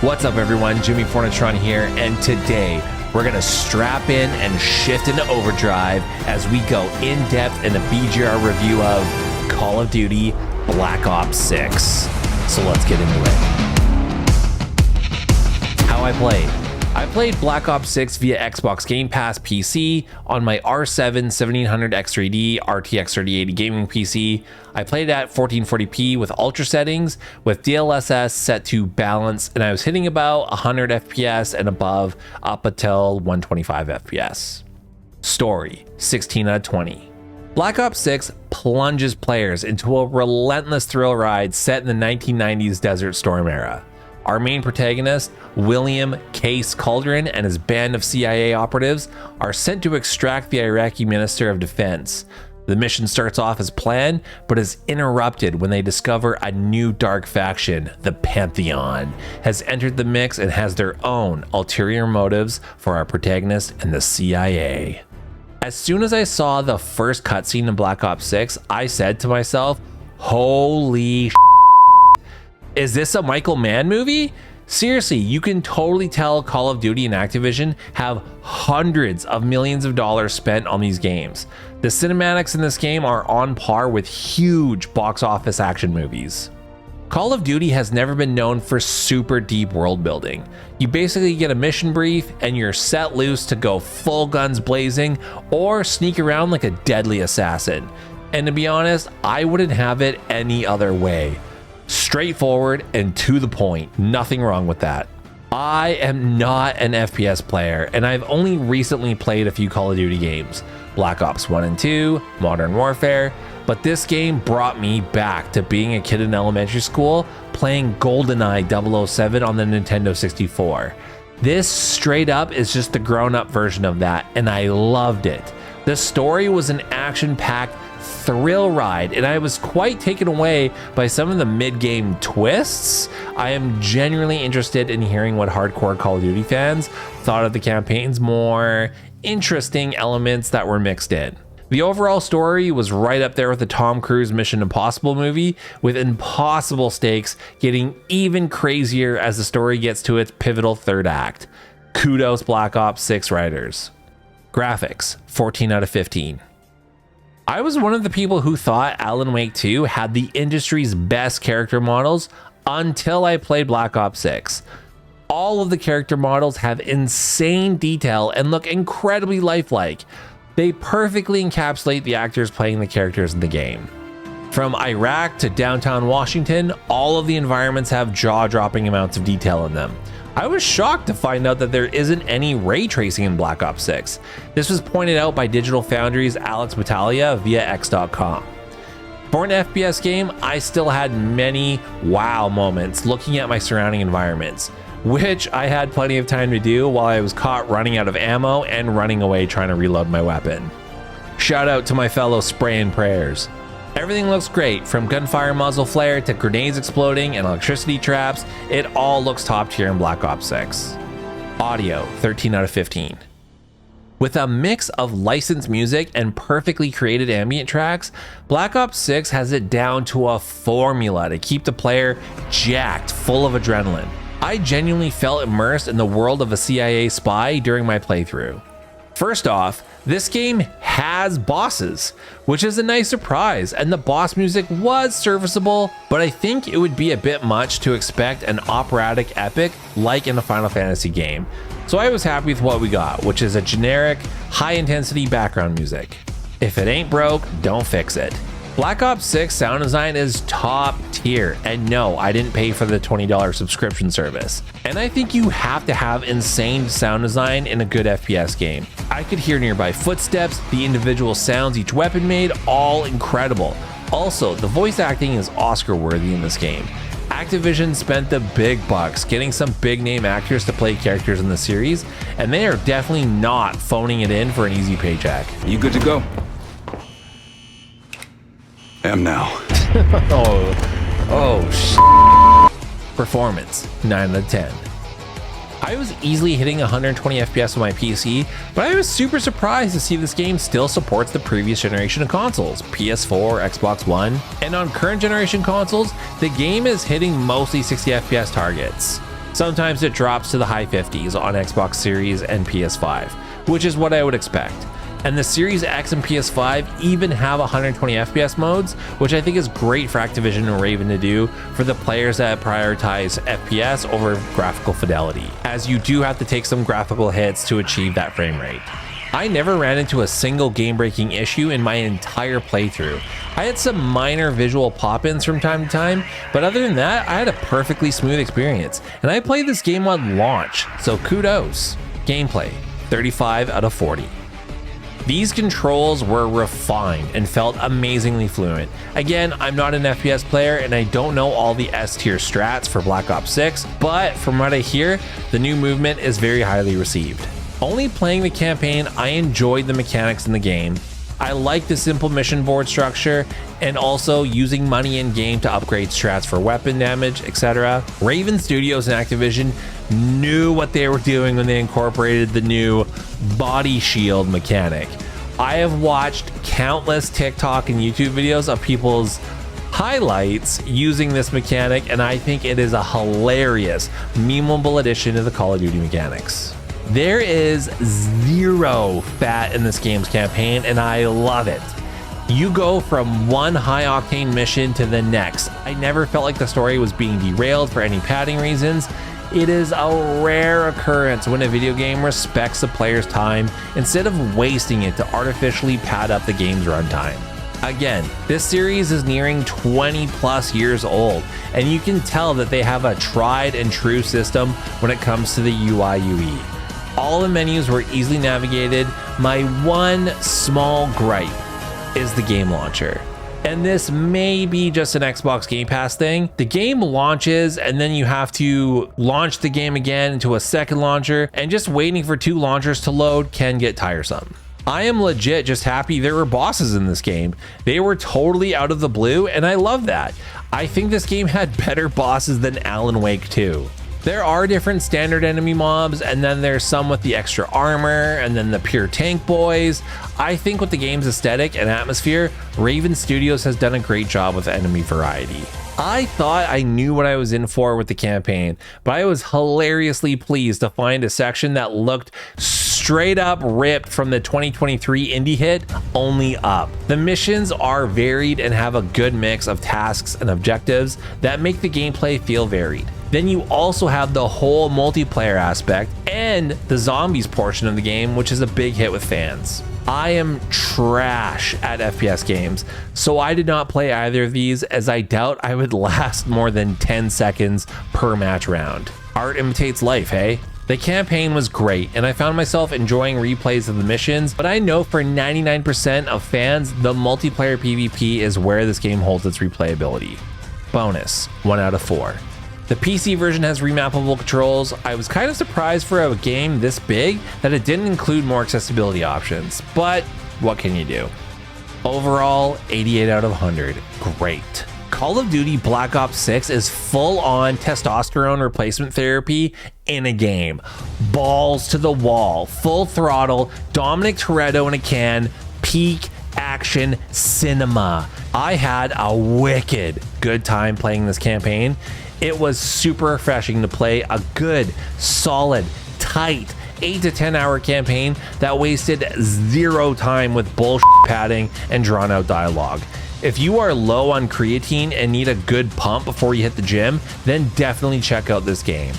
What's up everyone, Jimmy Fornatron here, and today we're going to strap in and shift into overdrive as we go in depth in a BGR review of Call of Duty Black Ops 6. So let's get into it. How I played. I played Black Ops 6 via Xbox Game Pass PC on my R7 1700 X3D RTX 3080 gaming PC. I played it at 1440p with ultra settings with DLSS set to balance, and I was hitting about 100 FPS and above up until 125 FPS. Story, 16 out of 20. Black Ops 6 plunges players into a relentless thrill ride set in the 1990s Desert Storm era. Our main protagonist, William Case Cauldron, and his band of CIA operatives are sent to extract the Iraqi Minister of Defense. The mission starts off as planned, but is interrupted when they discover a new dark faction, the Pantheon, has entered the mix and has their own ulterior motives for our protagonist and the CIA. As soon as I saw the first cutscene in Black Ops 6, I said to myself, holy shit. Is this a Michael Mann movie? Seriously, you can totally tell Call of Duty and Activision have hundreds of millions of dollars spent on these games. The cinematics in this game are on par with huge box office action movies. Call of Duty has never been known for super deep world building. You basically get a mission brief and you're set loose to go full guns blazing or sneak around like a deadly assassin. And to be honest, I wouldn't have it any other way. Straightforward and to the point, nothing wrong with that. I am not an FPS player, and I've only recently played a few Call of Duty games, Black Ops 1 and 2, Modern Warfare, but this game brought me back to being a kid in elementary school playing GoldenEye 007 on the Nintendo 64. This straight up is just the grown-up version of that, and I loved it. The story was an action-packed thrill ride, and I was quite taken away by some of the mid-game twists. I am genuinely interested in hearing what hardcore Call of Duty fans thought of the campaign's more interesting elements that were mixed in. The overall story was right up there with the Tom Cruise Mission Impossible movie, with impossible stakes getting even crazier as the story gets to its pivotal third act. Kudos Black Ops 6 writers. Graphics, 14 out of 15. I was one of the people who thought Alan Wake 2 had the industry's best character models until I played Black Ops 6. All of the character models have insane detail and look incredibly lifelike. They perfectly encapsulate the actors playing the characters in the game. From Iraq to downtown Washington, all of the environments have jaw-dropping amounts of detail in them. I was shocked to find out that there isn't any ray tracing in Black Ops 6. This was pointed out by Digital Foundry's Alex Battaglia via X.com. For an FPS game, I still had many wow moments looking at my surrounding environments, which I had plenty of time to do while I was caught running out of ammo and running away trying to reload my weapon. Shout out to my fellow spray and prayers. Everything looks great, from gunfire muzzle flare to grenades exploding and electricity traps. It all looks top tier in Black Ops 6. Audio, 13 out of 15. With a mix of licensed music and perfectly created ambient tracks, Black Ops 6 has it down to a formula to keep the player jacked full of adrenaline. I genuinely felt immersed in the world of a CIA spy during my playthrough. First off, this game has bosses, which is a nice surprise, and the boss music was serviceable, but I think it would be a bit much to expect an operatic epic like in a Final Fantasy game. So I was happy with what we got, which is a generic, high-intensity background music. If it ain't broke, don't fix it. Black Ops 6 sound design is top tier, and no, I didn't pay for the $20 subscription service. And I think you have to have insane sound design in a good FPS game. I could hear nearby footsteps, the individual sounds each weapon made, all incredible. Also, the voice acting is Oscar worthy in this game. Activision spent the big bucks getting some big name actors to play characters in the series, and they are definitely not phoning it in for an easy paycheck. You good to go? Am now. Performance, 9 out of 10. I was easily hitting 120 FPS on my PC, but I was super surprised to see this game still supports the previous generation of consoles, PS4, Xbox One, and on current generation consoles, the game is hitting mostly 60 FPS targets. Sometimes it drops to the high 50s on Xbox Series and PS5, which is what I would expect. And the Series X and PS5 even have 120 FPS modes, which I think is great for Activision and Raven to do for the players that prioritize FPS over graphical fidelity, as you do have to take some graphical hits to achieve that frame rate. I never ran into a single game-breaking issue in my entire playthrough. I had some minor visual pop-ins from time to time, but other than that, I had a perfectly smooth experience. And I played this game on launch, so kudos. Gameplay, 35 out of 40. These controls were refined and felt amazingly fluent. Again, I'm not an FPS player and I don't know all the S-tier strats for Black Ops 6, but from what I hear, the new movement is very highly received. Only playing the campaign, I enjoyed the mechanics in the game. I like the simple mission board structure and also using money in game to upgrade strats for weapon damage, etc. Raven Studios and Activision knew what they were doing when they incorporated the new body shield mechanic. I have watched countless TikTok and YouTube videos of people's highlights using this mechanic, and I think it is a hilarious, memeable addition to the Call of Duty mechanics. There is zero fat in this game's campaign, and I love it. You go from one high octane mission to the next. I never felt like the story was being derailed for any padding reasons. It is a rare occurrence when a video game respects the player's time instead of wasting it to artificially pad up the game's runtime. Again, this series is nearing 20 plus years old, and you can tell that they have a tried and true system when it comes to the UI UE. All the menus were easily navigated. My one small gripe is the game launcher. And this may be just an Xbox Game Pass thing. The game launches and then you have to launch the game again into a second launcher, and just waiting for two launchers to load can get tiresome. I am legit just happy there were bosses in this game. They were totally out of the blue, and I love that. I think this game had better bosses than Alan Wake 2. There are different standard enemy mobs, and then there's some with the extra armor, and then the pure tank boys. I think with the game's aesthetic and atmosphere, Raven Studios has done a great job with enemy variety. I thought I knew what I was in for with the campaign, but I was hilariously pleased to find a section that looked straight up ripped from the 2023 indie hit Only Up. The missions are varied and have a good mix of tasks and objectives that make the gameplay feel varied. Then you also have the whole multiplayer aspect and the zombies portion of the game, which is a big hit with fans. I am trash at FPS games, so I did not play either of these, as I doubt I would last more than 10 seconds per match round. Art imitates life, hey? The campaign was great, and I found myself enjoying replays of the missions, but I know for 99% of fans, the multiplayer PvP is where this game holds its replayability. Bonus, 1 out of 4. The PC version has remappable controls. I was kind of surprised for a game this big that it didn't include more accessibility options, but what can you do? Overall, 88 out of 100. Great. Call of Duty Black Ops 6 is full-on testosterone replacement therapy in a game. Balls to the wall, full throttle, Dominic Toretto in a can, peak action cinema. I had a wicked good time playing this campaign. It was super refreshing to play a good, solid, tight 8 to 10 hour campaign that wasted zero time with bullshit padding and drawn out dialogue. If you are low on creatine and need a good pump before you hit the gym, then definitely check out this game.